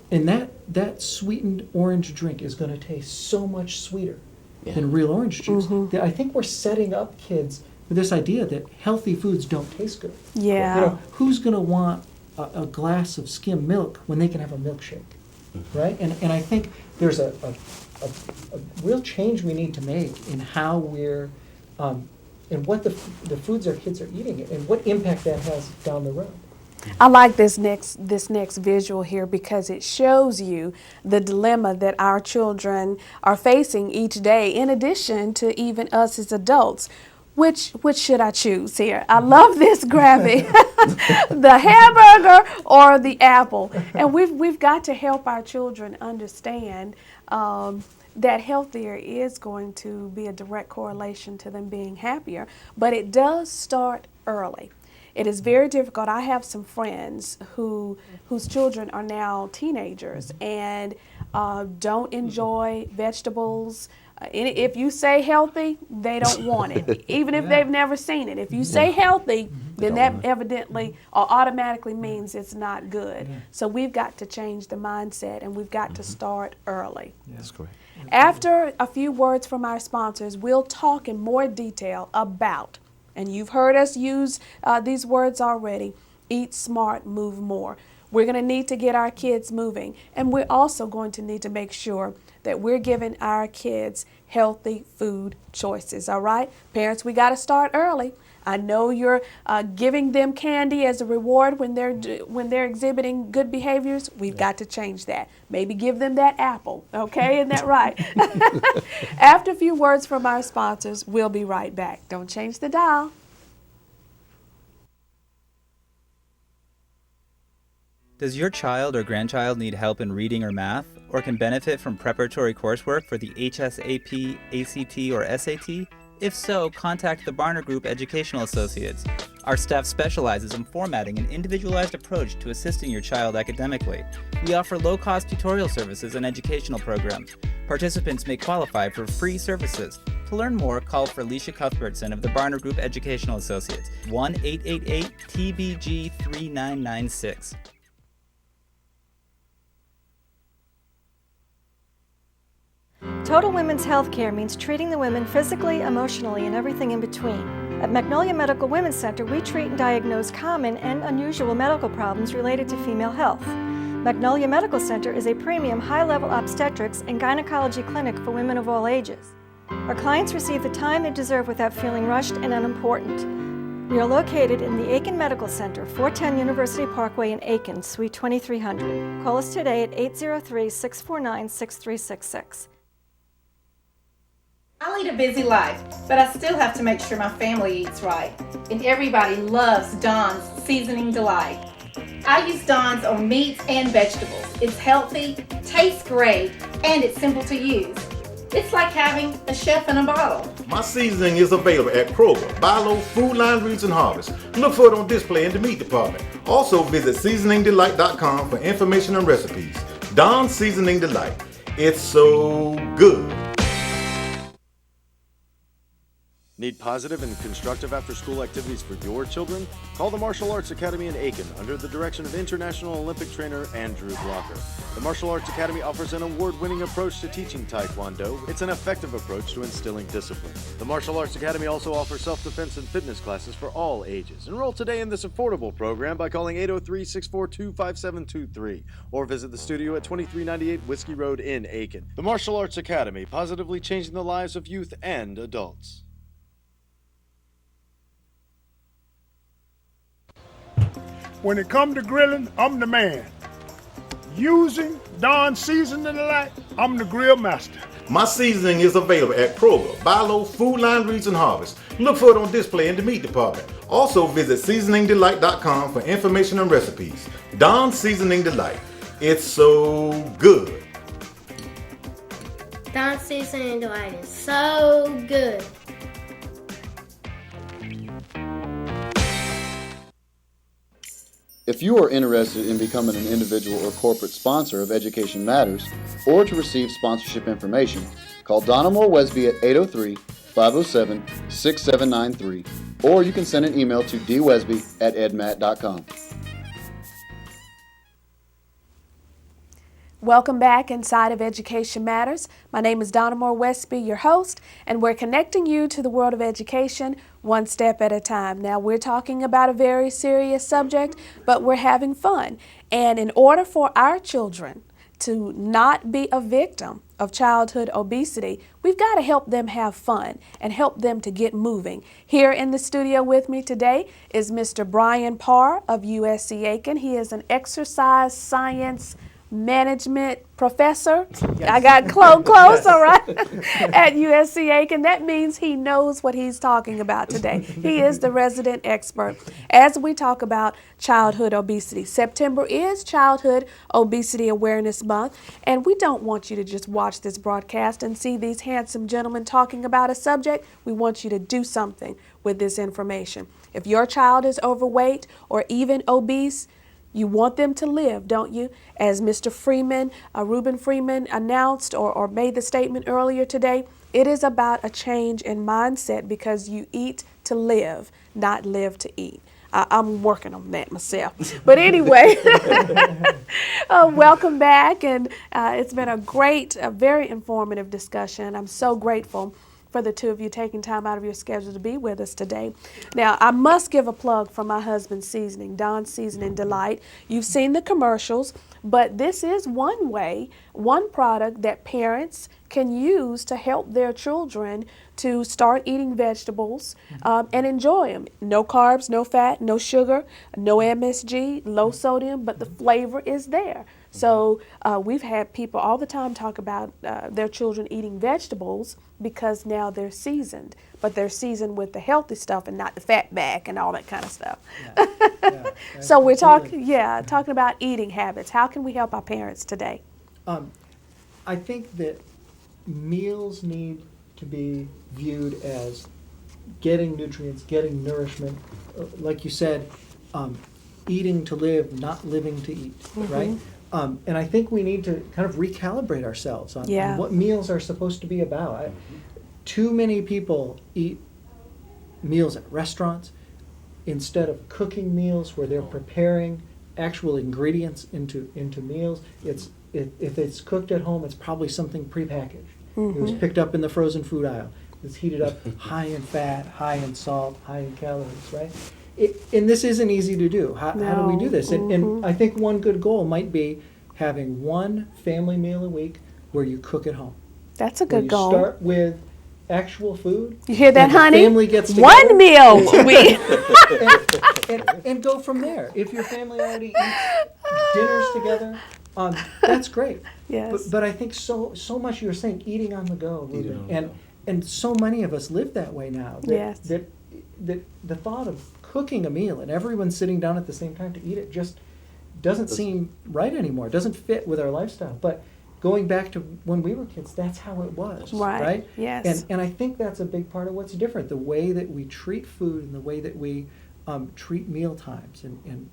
and that sweetened orange drink is going to taste so much sweeter than real orange juice. That I think we're setting up kids with this idea that healthy foods don't taste good. Yeah. You know, who's going to want a glass of skim milk when they can have a milkshake, right? And I think there's a real change we need to make in how we're, and what the foods our kids are eating and what impact that has down the road. I like this next visual here because it shows you the dilemma that our children are facing each day, in addition to even us as adults. which should I choose here? I love this graphic. The hamburger or the apple. And we've got to help our children understand that healthier is going to be a direct correlation to them being happier, but it does start early. It is very difficult. I have some friends whose children are now teenagers and don't enjoy vegetables. If you say healthy, they don't want it, even if they've never seen it. If you say healthy, then that evidently or automatically means it's not good. So we've got to change the mindset, and we've got to start early. That's correct. After a few words from our sponsors, we'll talk in more detail about, and you've heard us use these words already, eat smart, move more. We're going to need to get our kids moving, and we're also going to need to make sure that we're giving our kids healthy food choices, all right? Parents, we got to start early. I know you're giving them candy as a reward when they're exhibiting good behaviors. We've got to change that. Maybe give them that apple, okay? Isn't that right? After a few words from our sponsors, we'll be right back. Don't change the dial. Does your child or grandchild need help in reading or math, or can benefit from preparatory coursework for the HSAP, ACT, or SAT? If so, contact the Barner Group Educational Associates. Our staff specializes in formatting an individualized approach to assisting your child academically. We offer low-cost tutorial services and educational programs. Participants may qualify for free services. To learn more, call for Alicia Cuthbertson of the Barner Group Educational Associates, 1-888-TBG-3996. Total women's health care means treating the women physically, emotionally, and everything in between. At Magnolia Medical Women's Center, we treat and diagnose common and unusual medical problems related to female health. Magnolia Medical Center is a premium high-level obstetrics and gynecology clinic for women of all ages. Our clients receive the time they deserve without feeling rushed and unimportant. We are located in the Aiken Medical Center, 410 University Parkway in Aiken, Suite 2300. Call us today at 803-649-6366. I lead a busy life, but I still have to make sure my family eats right. And everybody loves Dawn's Seasoning Delight. I use Dawn's on meats and vegetables. It's healthy, tastes great, and it's simple to use. It's like having a chef in a bottle. My seasoning is available at Kroger, Bilo, Food Line, Reeds, and Harvest. Look for it on display in the meat department. Also visit seasoningdelight.com for information and recipes. Dawn's Seasoning Delight. It's so good. Need positive and constructive after-school activities for your children? Call the Martial Arts Academy in Aiken under the direction of International Olympic trainer Andrew Blocker. The Martial Arts Academy offers an award-winning approach to teaching Taekwondo. It's an effective approach to instilling discipline. The Martial Arts Academy also offers self-defense and fitness classes for all ages. Enroll today in this affordable program by calling 803-642-5723 or visit the studio at 2398 Whiskey Road in Aiken. The Martial Arts Academy, positively changing the lives of youth and adults. When it comes to grilling, I'm the man. Using Dawn Seasoning Delight, I'm the grill master. My seasoning is available at Kroger, Bilo, Food Line, Reeds, and Harvest. Look for it on display in the meat department. Also visit seasoningdelight.com for information and recipes. Dawn's Seasoning Delight. It's so good. Dawn's Seasoning Delight is so good. If you are interested in becoming an individual or corporate sponsor of Education Matters, or to receive sponsorship information, call Donna Moore Wesby at 803-507-6793, or you can send an email to dwesby@edmat.com. Welcome back inside of Education Matters. My name is Donna Moore Westby, your host, and we're connecting you to the world of education one step at a time. Now, we're talking about a very serious subject, but we're having fun. And in order for our children to not be a victim of childhood obesity, we've got to help them have fun and help them to get moving. Here in the studio with me today is Mr. Brian Parr of USC Aiken. He is an exercise science management professor. I got close, all right, at USC Aiken. That means he knows what he's talking about today. He is the resident expert. As we talk about childhood obesity, September is Childhood Obesity Awareness Month, and we don't want you to just watch this broadcast and see these handsome gentlemen talking about a subject. We want you to do something with this information. If your child is overweight or even obese, you want them to live, don't you? As Mr. Freeman, Reuben Freeman announced or made the statement earlier today, it is about a change in mindset because you eat to live, not live to eat. I'm working on that myself. But anyway, welcome back. And it's been a very informative discussion. I'm so grateful for the two of you taking time out of your schedule to be with us today. Now, I must give a plug for my husband's seasoning, Don's Seasoning Delight. You've seen the commercials, but this is one way, one product that parents can use to help their children to start eating vegetables and enjoy them. No carbs, no fat, no sugar, no MSG, low sodium, but the flavor is there. So we've had people all the time talk about their children eating vegetables because now they're seasoned, but they're seasoned with the healthy stuff and not the fat back and all that kind of stuff. So we're talking about eating habits. How can we help our parents today? I think that meals need to be viewed as getting nutrients, getting nourishment. Like you said, eating to live, not living to eat, right? And I think we need to kind of recalibrate ourselves on what meals are supposed to be about. Too many people eat meals at restaurants instead of cooking meals where they're preparing actual ingredients into meals. If it's cooked at home, it's probably something prepackaged. It was picked up in the frozen food aisle. It's heated up, high in fat, high in salt, high in calories, right? And this isn't easy to do. How do we do this? And I think one good goal might be having one family meal a week where you cook at home. That's a good goal. Start with actual food. You hear that, honey? Family gets together. One meal a week. and go from there. If your family already eats dinners together, that's great. Yes. But I think so much you're saying eating on the go, and so many of us live that way now. That the thought of cooking a meal and everyone sitting down at the same time to eat it just doesn't seem right anymore. It doesn't fit with our lifestyle. But going back to when we were kids, that's how it was, right? Yes. And I think that's a big part of what's different, the way that we treat food and the way that we treat meal times and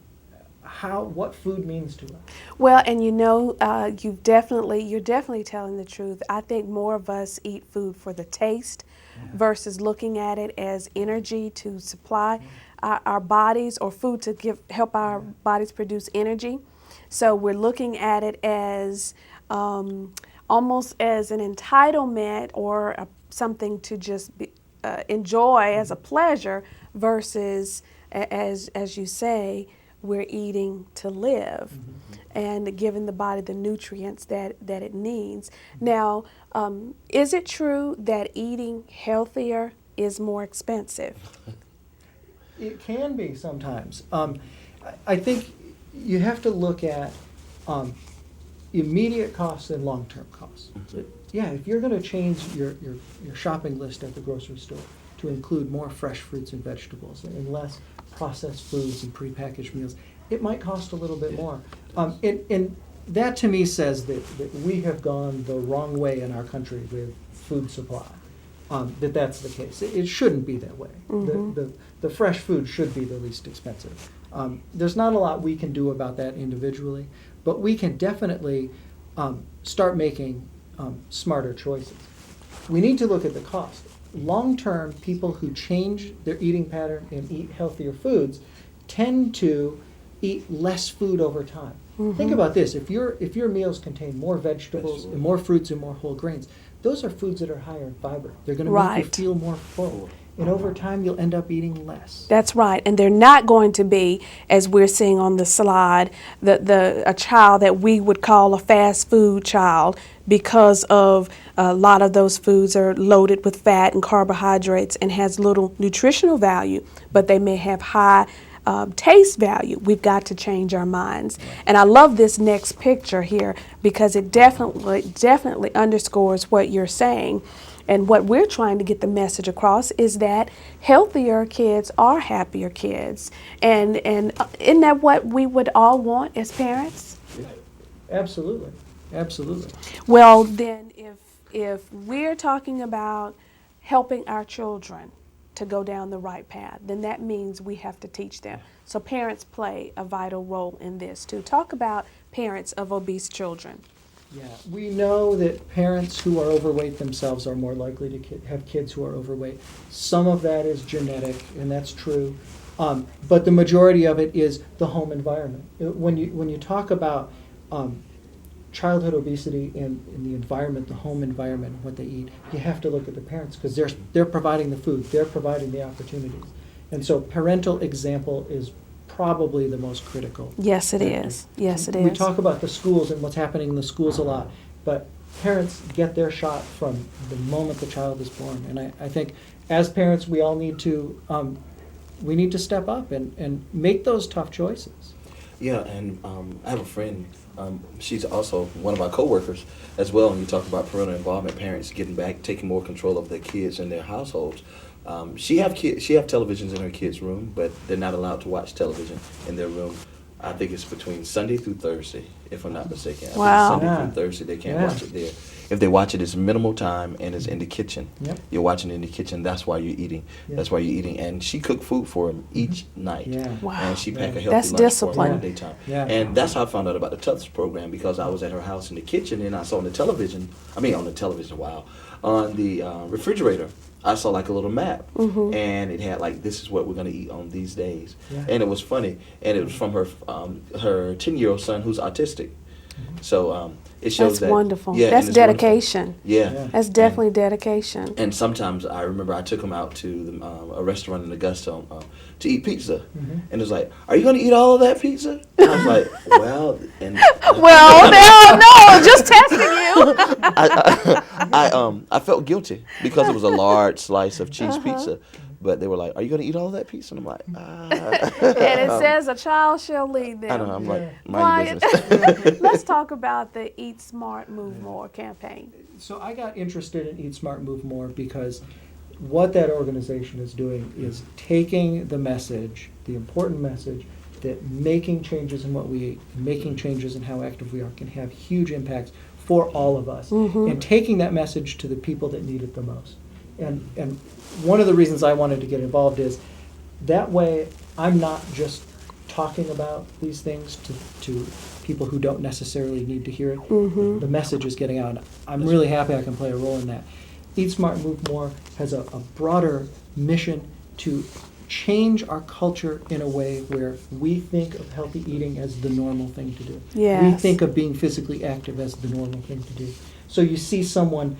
what food means to us. Well, and you're definitely telling the truth. I think more of us eat food for the taste versus looking at it as energy to supply our bodies, or food to help our bodies produce energy. So we're looking at it as almost as an entitlement or something to just enjoy as a pleasure versus, as you say, we're eating to live and giving the body the nutrients that it needs. Now, is it true that eating healthier is more expensive? It can be sometimes. I think you have to look at immediate costs and long-term costs. If you're going to change your shopping list at the grocery store to include more fresh fruits and vegetables and less processed foods and prepackaged meals, it might cost a little bit more. And that to me says that we have gone the wrong way in our country with food supply. That's the case. It shouldn't be that way. The fresh food should be the least expensive. There's not a lot we can do about that individually, but we can definitely start making smarter choices. We need to look at the cost. Long-term, people who change their eating pattern and eat healthier foods tend to eat less food over time. Think about this. If your meals contain more vegetables and more fruits and more whole grains, those are foods that are higher in fiber. They're going to make you feel more full. And over time, you'll end up eating less. That's right. And they're not going to be, as we're seeing on the slide, a child that we would call a fast food child, because of a lot of those foods are loaded with fat and carbohydrates and has little nutritional value, but they may have high taste value, we've got to change our minds. And I love this next picture here because it definitely underscores what you're saying. And what we're trying to get the message across is that healthier kids are happier kids. And isn't that what we would all want as parents? Absolutely. Absolutely. Well, then if we're talking about helping our children to go down the right path, then that means we have to teach them. So parents play a vital role in this too. Talk about parents of obese children. Yeah, we know that parents who are overweight themselves are more likely to have kids who are overweight. Some of that is genetic, and that's true, but the majority of it is the home environment. When you talk about childhood obesity and the environment, the home environment, what they eat, you have to look at the parents because they're providing the food, they're providing the opportunities, and so parental example is probably the most critical. Yes, it is. Yes, it is. We talk about the schools and what's happening in the schools a lot, but parents get their shot from the moment the child is born. And I think as parents, we all need to step up and make those tough choices. Yeah, and I have a friend. She's also one of our coworkers as well. And you talk about parental involvement, parents getting back, taking more control of their kids and their households. She have televisions in her kids' room, but they're not allowed to watch television in their room. I think it's between Sunday through Thursday, if I'm not mistaken. Wow. I think it's Sunday through Thursday, they can't watch it there. If they watch it, it's minimal time and it's in the kitchen. Yep. You're watching it in the kitchen. That's why you're eating. Yep. That's why you're eating. And she cooked food for him each night. Yeah. Wow. And she packed a healthy That's lunch for discipline. him in the daytime. Yeah. And that's how I found out about the Tuts program, because I was at her house in the kitchen and I saw on the television, on the refrigerator, I saw like a little map, and it had like, this is what we're going to eat on these days. Yeah. And it was funny, and it was from her 10-year-old son who's autistic. So it shows That's wonderful. Yeah, That's and it's wonderful. dedication. Yeah. That's definitely dedication. And sometimes I remember I took him out to a restaurant in Augusta to eat pizza. And it was like, are you going to eat all of that pizza? And I was like, well. And Well, no, just testing you. I felt guilty because it was a large slice of cheese pizza. But they were like, are you going to eat all of that pizza? And I'm like, And it says a child shall lead them. I know, I'm like, mind Quiet. your business. Let's talk about the Eat Smart, Move More campaign. So I got interested in Eat Smart, Move More because what that organization is doing is taking the message, the important message, that making changes in what we eat, making changes in how active we are can have huge impacts for all of us, and taking that message to the people that need it the most. And one of the reasons I wanted to get involved is that way I'm not just talking about these things to people who don't necessarily need to hear it. The message is getting out. I'm really happy I can play a role in that. Eat Smart, Move More has a broader mission to change our culture in a way where we think of healthy eating as the normal thing to do. Yes. We think of being physically active as the normal thing to do. So you see someone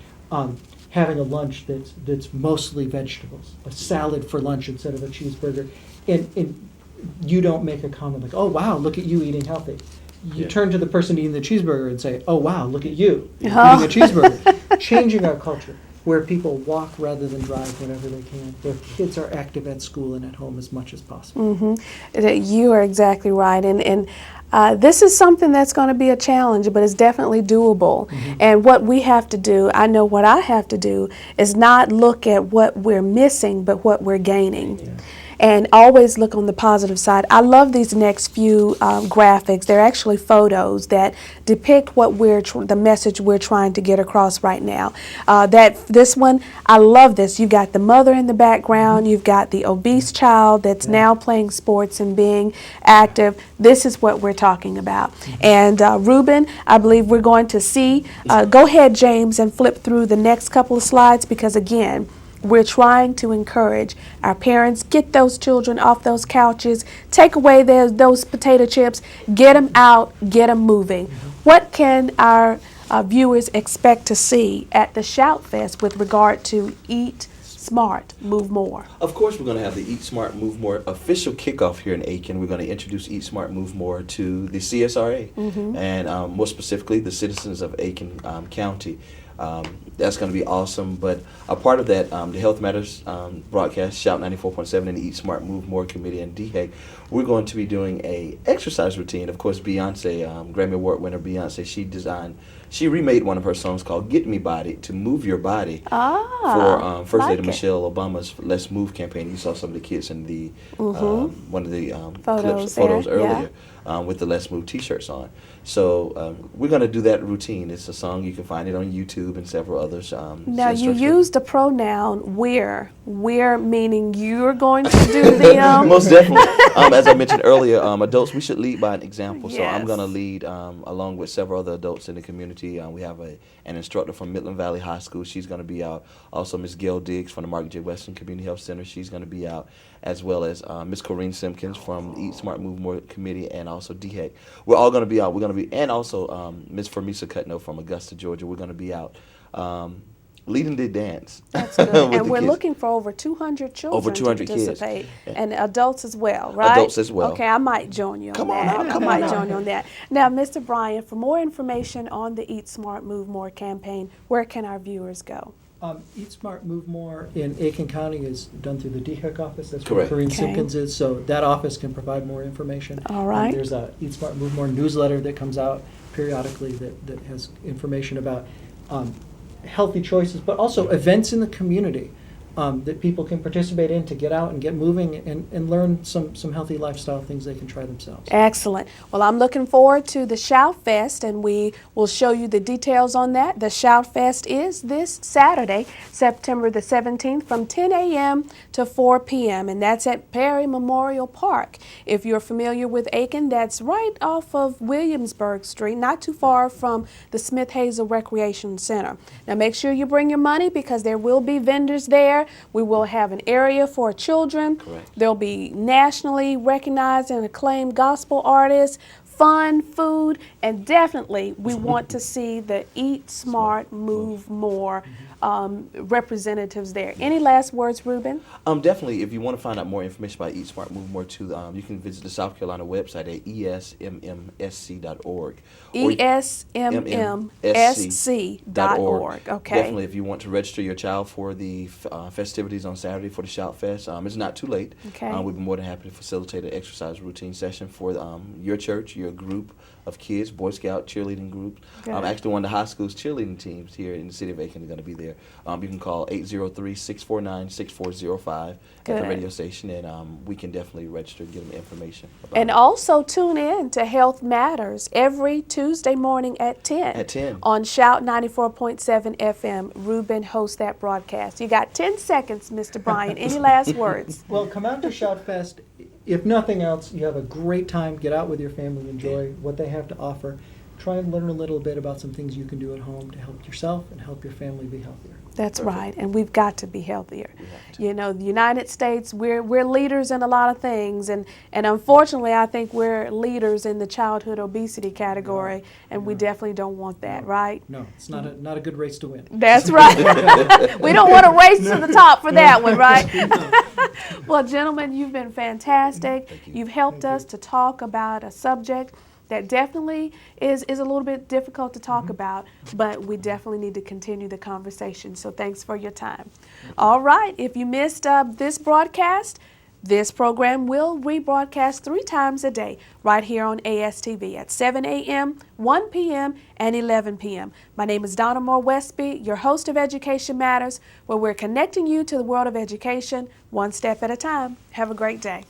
having a lunch that's mostly vegetables, a salad for lunch instead of a cheeseburger, and you don't make a comment like, oh wow, look at you eating healthy. You turn to the person eating the cheeseburger and say, oh wow, look at you eating a cheeseburger. Changing our culture where people walk rather than drive whenever they can, where kids are active at school and at home as much as possible. You are exactly right. And this is something that's going to be a challenge, but it's definitely doable. And what we have to do, I know what I have to do, is not look at what we're missing, but what we're gaining. And always look on the positive side. I love these next few graphics. They're actually photos that depict what the message we're trying to get across right now. This one, I love this. You've got the mother in the background. You've got the obese child that's now playing sports and being active. This is what we're talking about. And Ruben, I believe we're going to see. Go ahead, James, and flip through the next couple of slides because, again, we're trying to encourage our parents, get those children off those couches, take away those potato chips, get them out, get them moving. What can our viewers expect to see at the Shout Fest with regard to Eat Smart, Move More? Of course, we're going to have the Eat Smart, Move More official kickoff here in Aiken. We're going to introduce Eat Smart, Move More to the CSRA, and more specifically, the citizens of Aiken County. That's going to be awesome. But a part of that, the Health Matters broadcast, Shout 94.7 and the Eat Smart Move More Committee in DHEC, we're going to be doing a exercise routine. Of course, Beyonce, Grammy Award winner Beyonce, she remade one of her songs called Get Me Body to move your body for First Lady Michelle Obama's Let's Move campaign. You saw some of the kids in the one of the photos earlier with the Let's Move t-shirts on. So we're going to do that routine. It's a song. You can find it on YouTube and several others. Now, you used the pronoun we're meaning you're going to do the... Most definitely. As I mentioned earlier, adults, we should lead by an example. So I'm going to lead along with several other adults in the community. We have an instructor from Midland Valley High School. She's going to be out. Also, Ms. Gail Diggs from the Mark J. Weston Community Health Center. She's going to be out, as well as Ms. Corrine Simpkins from the Eat Smart Move More Committee and also DHEC. We're all going to be out. We're going to be, and also Ms. Fermisa Cutno from Augusta, Georgia. We're going to be out leading the dance. That's good. And we're looking for over 200 children over 200 to participate, kids. And adults as well, right? Adults as well. Okay, I might join you on that. I might join you on that. Now, Mr. Bryan, for more information on the Eat Smart Move More campaign, where can our viewers go? Eat Smart Move More in Aiken County is done through the DHEC office. That's Correct. where Corrine Simpkins is, so that office can provide more information. All right. There's a Eat Smart Move More newsletter that comes out periodically that has information about healthy choices, but also events in the community that people can participate in to get out and get moving and learn some healthy lifestyle things they can try themselves. Excellent. Well, I'm looking forward to the Shout Fest, and we will show you the details on that. The Shout Fest is this Saturday, September the 17th, from 10 a.m. to 4 p.m., and that's at Perry Memorial Park. If you're familiar with Aiken, that's right off of Williamsburg Street, not too far from the Smith Hazel Recreation Center. Now, make sure you bring your money because there will be vendors there. We will have an area for children. Correct. There'll be nationally recognized and acclaimed gospel artists, fun, food, and definitely we want to see the Eat Smart, Move More representatives there. Any last words, Ruben? Definitely, if you want to find out more information about Eat Smart, Move More too, you can visit the South Carolina website at esmmsc.org. esmmsc.org. Okay. Definitely, if you want to register your child for the festivities on Saturday for the Shout Fest, it's not too late. Okay. We'd be more than happy to facilitate an exercise routine session for your church, your group of kids, Boy Scout cheerleading group. Actually, one of the high school's cheerleading teams here in the city of Aiken is going to be there. You can call 803-649-6405 at the radio station, and we can definitely register and get them information about and it. also tune in to Health Matters every Tuesday morning at 10. At 10. On Shout 94.7 FM. Ruben hosts that broadcast. You got 10 seconds, Mr. Bryan. Any last words? Well, come out to Shout Fest. If nothing else, you have a great time. Get out with your family, enjoy what they have to offer. Try and learn a little bit about some things you can do at home to help yourself and help your family be healthier. That's right, and we've got to be healthier. You know, the United States, we're leaders in a lot of things, and unfortunately, I think we're leaders in the childhood obesity category, and we definitely don't want that, right? No, it's not a good race to win. That's right. We don't want to race to the top for that one, right? Well, gentlemen, you've been fantastic. You've helped us to talk about a subject that definitely is a little bit difficult to talk about, but we definitely need to continue the conversation. So thanks for your time. All right, if you missed this broadcast, this program will rebroadcast 3 times a day right here on ASTV at 7 a.m., 1 p.m., and 11 p.m. My name is Donna Moore Westby, your host of Education Matters, where we're connecting you to the world of education one step at a time. Have a great day.